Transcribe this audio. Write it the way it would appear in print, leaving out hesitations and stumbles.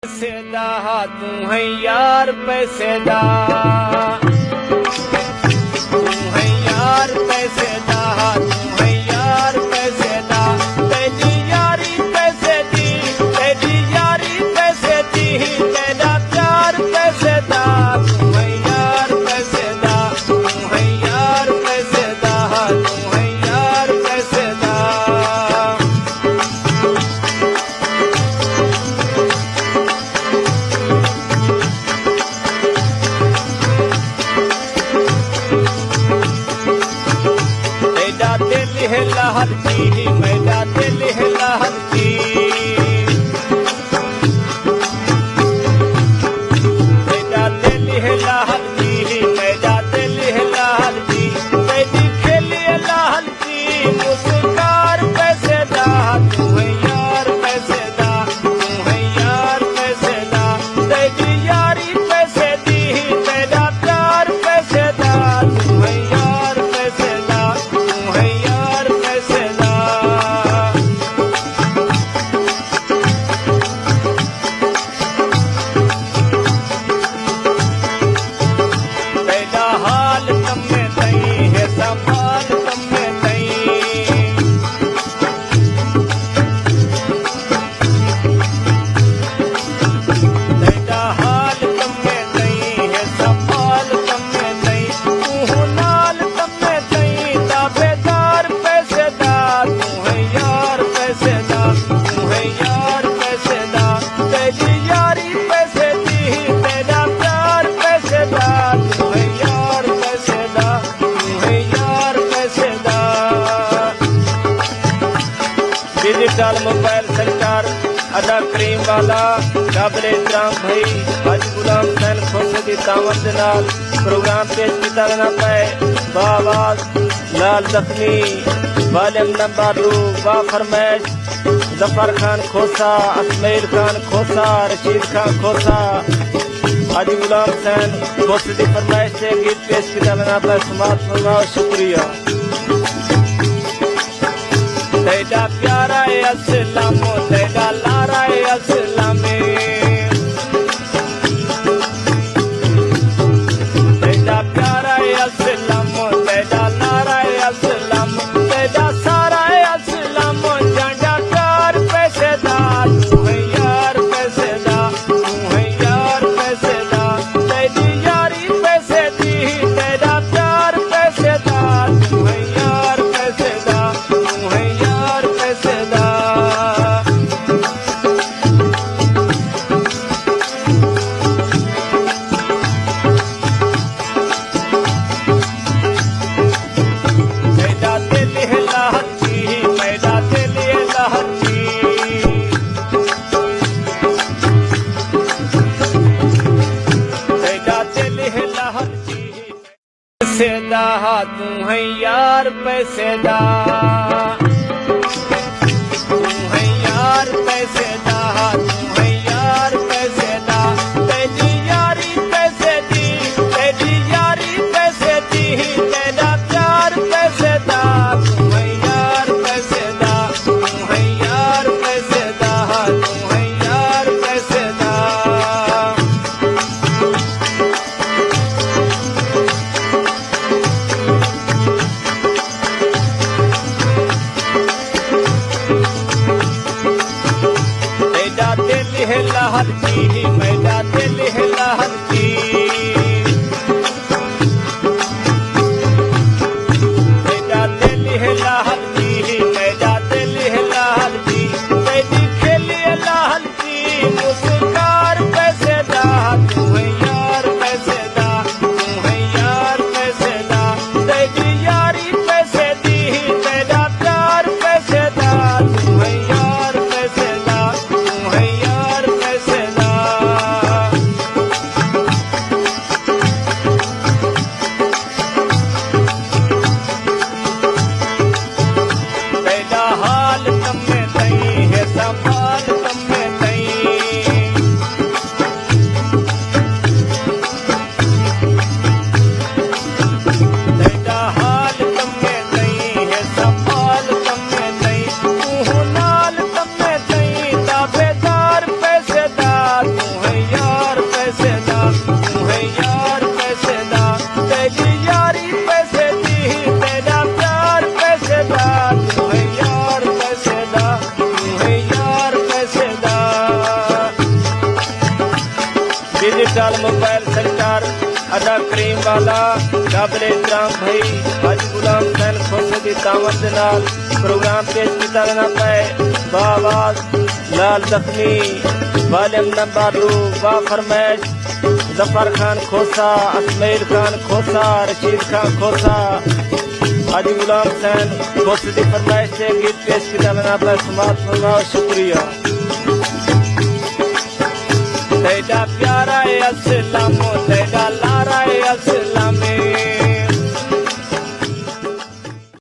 पैसे दा तू है यार पैसे दा, तू है यार पैसे दा, तू है यार पैसे दा। तेरी यारी पैसे दी, तेरी यारी पैसे दी, तेरा प्यार पैसे दा। तू है यार पैसे दा, तू है यार पैसे दा, तू है यार पैसे दा। लहर की मैदा दिल है लहर की, मैदा दिल है लहर की, मैदा दिल है लहर की। तेरी खेली लहर की मुस्कार पैसे दा, तू है यार पैसे दा, तू है यार पैसे दा। तेरी यारी पैसे दी, तेरा प्यार पैसे दा। तू है यार पैसे दा, तू है यार पैसे दा। तेरा हाल कम में नहीं है, संभाल कम में नहीं। तेरा हाल कम में नहीं है, संभाल कम में नहीं। तू नाल कम में नहीं, दावेदार पैसे दा। तू है यार पैसे दा, तू है यार पैसे दा। तेरी यारी पैसे दी, तेरा प्यार पैसे दा। तू है यार पैसे दा, तू है यार पैसे दा। डिजिटल मोबाइल सरकार अदा करीम वाला काबिल इकराम भाई हाजी गुलाम हुसैन खोसे की दावत दे नाल प्रोग्राम पेश किया जाना पाए। बाआवाज लाल जख्मी वालिम नंबर 2 बा फरमैश जफर खान खोसा, असमैल खान खोसा, रशीद खान खोसा। हाजी गुलाम हुसैन खोसे की फरमाइश से गीत पेश किया जाना पाए। समाप्त फरमाओ, शुक्रिया। तेरा प्यारा अस्सलामो, तेरा लारा अस्सलामे। तेरा प्यारा अस्सलामो, तेरा लारा अस्सलामो, तेरा सारा अस्सलामो। जांडा प्यार पैसे दा, तू है यार पैसे दा, तू है यार पैसे दा। तेरी यारी पैसे दी, तेरा प्यार पैसे दा। तू है यार पैसे दा, तू है यार पैसे दा। मैदा दिल है लहर की, मैदा दिल है लहर की। मैदा दिल है लहर की। पैसे दा तू है यार पैसे दा, तू है यार पैसे दा, तू है यार पैसे दा। तेरी यारी पैसे दी, तेरी यारी पैसे दी, तेरा प्यार पैसे दा। तू है यार पैसे दा, तू है यार पैसे दा, तू है यार पैसे दा। मैदा दिल है लहर की, मैदा दिल है लहर की। मैदा दिल है लहर की, मैदा दिल है लहर की। तेरी खेली लहर की मुस्कार पैसे दा। तू है यार पैसे दा, तू है यार पैसे दा। तेरी यारी पैसे दी, तेरा प्यार पैसे दा। तू है यार पैसे दा, तू है यार पैसे दा। अदा करीम वाला काबिल इतराम भाई हाजी गुलाम हुसैन खोसे दी दावत दे नाल प्रोग्राम पेश कीता जाना पाए बावाज लाल जख्मी वालिम नंबर 2 बा फरमैश जफर खान खोसा असमैल खान खोसा रशीद खान खोसा हाजी गुलाम हुसैन खोसे दी फरमाइश से गीत पेश कीता जाना पाए समात फरमाओ शुक्रिया तेरा प्यारा अस्सलाम तेरा लारा अस्सलामी